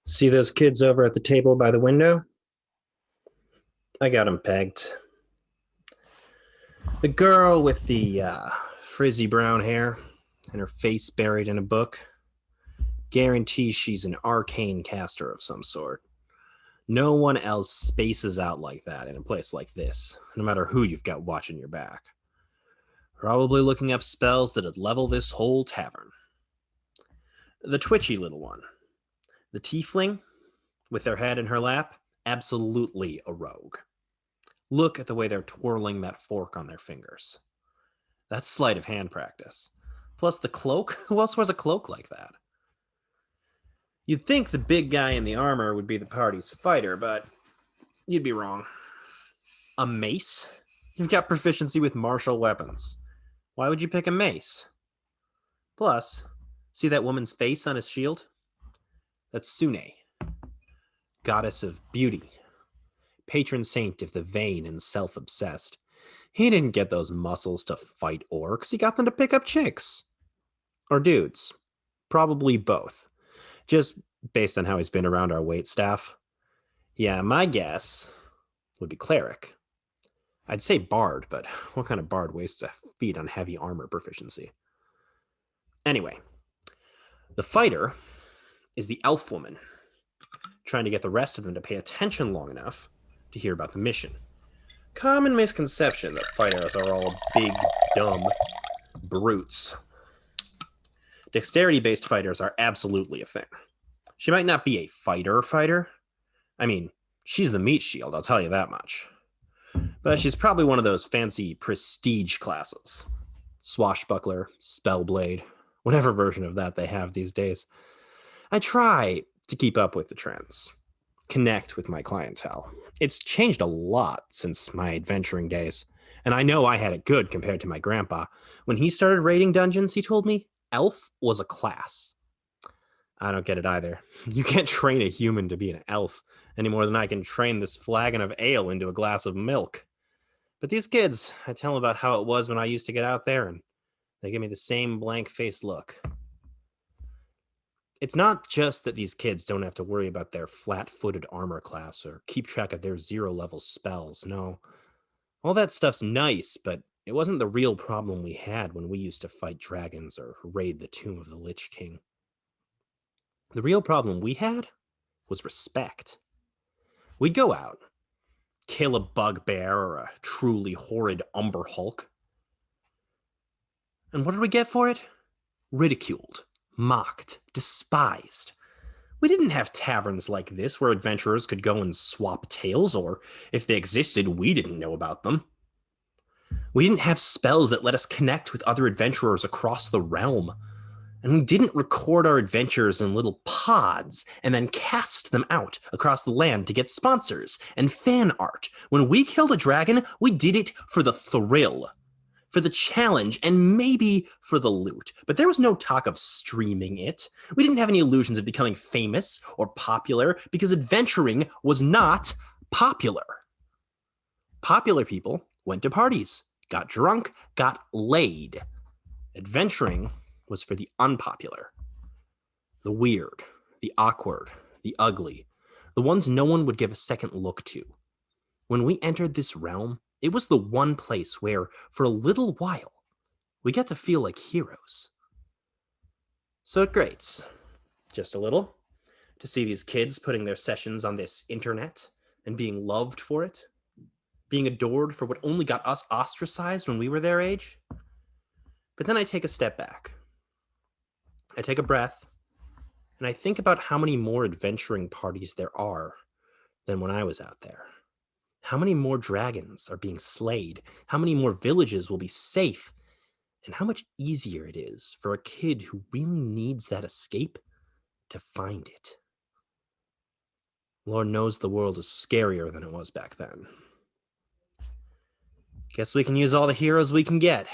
See those kids over at the table by the window? I got them pegged. The girl with the frizzy brown hair and her face buried in a book guarantees she's an arcane caster of some sort. No one else spaces out like that in a place like this, no matter who you've got watching your back. Probably looking up spells that'd level this whole tavern. The twitchy little one. The tiefling, with their head in her lap, absolutely a rogue. Look at the way they're twirling that fork on their fingers. That's sleight of hand practice. Plus the cloak. Who else wears a cloak like that? You'd think the big guy in the armor would be the party's fighter, but you'd be wrong. A mace? You've got proficiency with martial weapons. Why would you pick a mace? Plus, see that woman's face on his shield? That's Sune, goddess of beauty, patron saint of the vain and self-obsessed. He didn't get those muscles to fight orcs, he got them to pick up chicks. Or dudes. Probably both. Just based on how he's been around our waitstaff. Yeah, my guess would be cleric. I'd say bard, but what kind of bard wastes a feat on heavy armor proficiency? Anyway, the fighter is the elf woman, trying to get the rest of them to pay attention long enough to hear about the mission. Common misconception that fighters are all big, dumb brutes. Dexterity-based fighters are absolutely a thing. She might not be a fighter. I mean, she's the meat shield, I'll tell you that much. But she's probably one of those fancy prestige classes. Swashbuckler, Spellblade, whatever version of that they have these days. I try to keep up with the trends, connect with my clientele. It's changed a lot since my adventuring days, and I know I had it good compared to my grandpa. When he started raiding dungeons, he told me elf was a class. I don't get it either. You can't train a human to be an elf any more than I can train this flagon of ale into a glass of milk. But these kids, I tell them about how it was when I used to get out there, and they give me the same blank-faced look. It's not just that these kids don't have to worry about their flat-footed armor class or keep track of their zero-level spells. No, all that stuff's nice, but it wasn't the real problem we had when we used to fight dragons or raid the tomb of the Lich King. The real problem we had was respect. We'd go out, kill a bugbear or a truly horrid umber hulk. And what did we get for it? Ridiculed, mocked, despised. We didn't have taverns like this where adventurers could go and swap tales, or if they existed, we didn't know about them. We didn't have spells that let us connect with other adventurers across the realm. And we didn't record our adventures in little pods and then cast them out across the land to get sponsors and fan art. When we killed a dragon, we did it for the thrill, for the challenge, and maybe for the loot. But there was no talk of streaming it. We didn't have any illusions of becoming famous or popular because adventuring was not popular. Popular people went to parties, got drunk, got laid. Adventuring was for the unpopular, the weird, the awkward, the ugly, the ones no one would give a second look to. When we entered this realm, it was the one place where, for a little while, we got to feel like heroes. So it grates, just a little, to see these kids putting their sessions on this internet and being loved for it, being adored for what only got us ostracized when we were their age. But then I take a step back. I take a breath, and I think about how many more adventuring parties there are than when I was out there. How many more dragons are being slayed? How many more villages will be safe? And how much easier it is for a kid who really needs that escape to find it. Lord knows the world is scarier than it was back then. Guess we can use all the heroes we can get.